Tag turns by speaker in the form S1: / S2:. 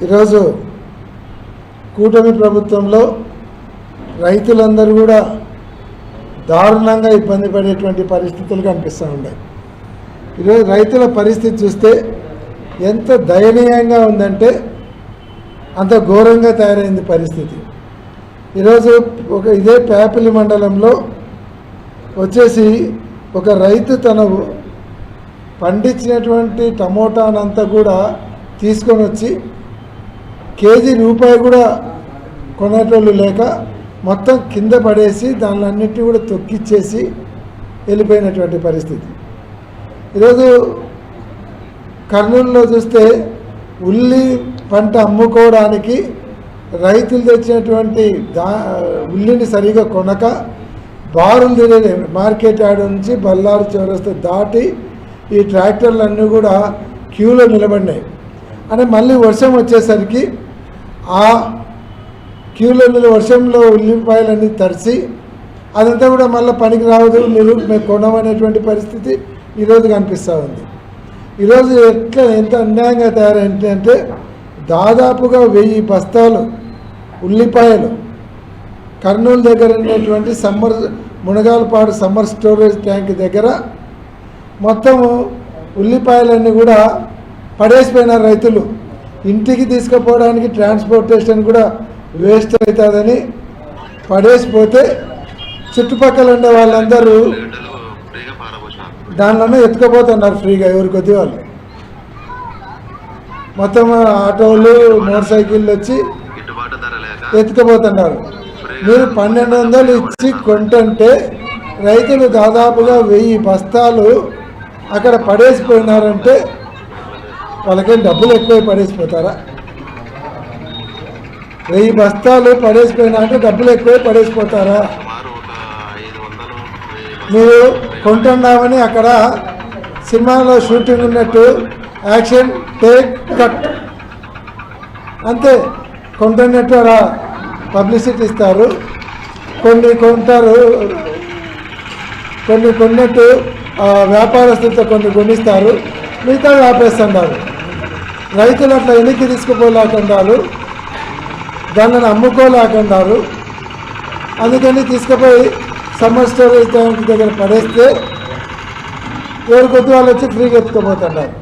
S1: ఈరోజు కూటమి ప్రభుత్వంలో రైతులందరూ కూడా దారుణంగా ఇబ్బంది పడేటువంటి పరిస్థితులు కనిపిస్తూ ఉన్నాయి. ఈరోజు రైతుల పరిస్థితి చూస్తే ఎంత దయనీయంగా ఉందంటే అంత ఘోరంగా తయారైంది పరిస్థితి. ఈరోజు ఇదే పేపల్లి మండలంలో వచ్చేసి ఒక రైతు తన పండించినటువంటి టమోటానంతా కూడా తీసుకొని వచ్చి కేజీ రూపాయి కూడా కొనేటోళ్ళు లేక మొత్తం కింద పడేసి దానిలన్నింటినీ కూడా తొక్కిచ్చేసి వెళ్ళిపోయినటువంటి పరిస్థితి. ఈరోజు కర్నూలులో చూస్తే ఉల్లి పంట అమ్ముకోవడానికి రైతులు తెచ్చినటువంటి ఉల్లిని సరిగా కొనక బారులు తిరిగే మార్కెట్ యార్డ్ నుంచి బల్లారు చౌరస్తా దాటి ఈ ట్రాక్టర్లన్నీ కూడా క్యూలో నిలబడినాయి. అంటే మళ్ళీ వర్షం వచ్చేసరికి ఆ క్యూలో వర్షంలో ఉల్లిపాయలన్నీ తడిసి అదంతా కూడా మళ్ళీ పనికి రావద్దు, మీరు మేము కొనమనేటువంటి పరిస్థితి ఈరోజు కనిపిస్తూ ఉంది. ఈరోజు ఎంత అన్యాయంగా తయారైంది అంటే దాదాపుగా 1000 బస్తాలు ఉల్లిపాయలు కర్నూలు దగ్గర ఉన్నటువంటి మునగాలపాడు సమ్మర్ స్టోరేజ్ ట్యాంక్ దగ్గర మొత్తము ఉల్లిపాయలన్నీ కూడా పడేసిపోయినారు రైతులు. ఇంటికి తీసుకుపోవడానికి ట్రాన్స్పోర్టేషన్ కూడా వేస్ట్ అవుతుందని పడేసిపోతే చుట్టుపక్కల ఉండే వాళ్ళందరూ దానిలోనే ఎత్తుకుపోతున్నారు ఫ్రీగా, ఎవరి కొద్ది వాళ్ళు. మొత్తం ఆటోలు మోటార్ సైకిళ్ళు వచ్చి ఎత్తుకుపోతున్నారు. మీరు 1200 ఇచ్చి కొంటుంటే రైతులు దాదాపుగా 1000 బస్తాలు అక్కడ పడేసిపోయినారంటే వాళ్ళకేం డబ్బులు ఎక్కువ పడేసిపోతారా? 1000 బస్తాలు పడేసిపోయినా అంటే డబ్బులు ఎక్కువ పడేసిపోతారా? మీరు కొంటున్నామని అక్కడ సినిమాలో షూటింగ్ ఉన్నట్టు యాక్షన్ టేక్ కట్ అంతే కొంటున్నట్టు అలా పబ్లిసిటీ ఇస్తారు. కొన్ని కొంటారు, కొన్ని కొన్నట్టు వ్యాపారస్తులతో కొన్ని కొనిస్తారు, మిగతా ఆపేస్తున్నారు. రైతులు అట్లా వెనక్కి తీసుకుపోలేకున్నారు, దానిని అమ్ముకోలేకున్నారు. అందుకని తీసుకుపోయి సమ్మర్ స్టోరేజ్ ట్యాంక్ దగ్గర పడేస్తే ఎవరి కొద్ది వాళ్ళు వచ్చి ఫ్రీగా ఎత్తుకుపోతున్నారు.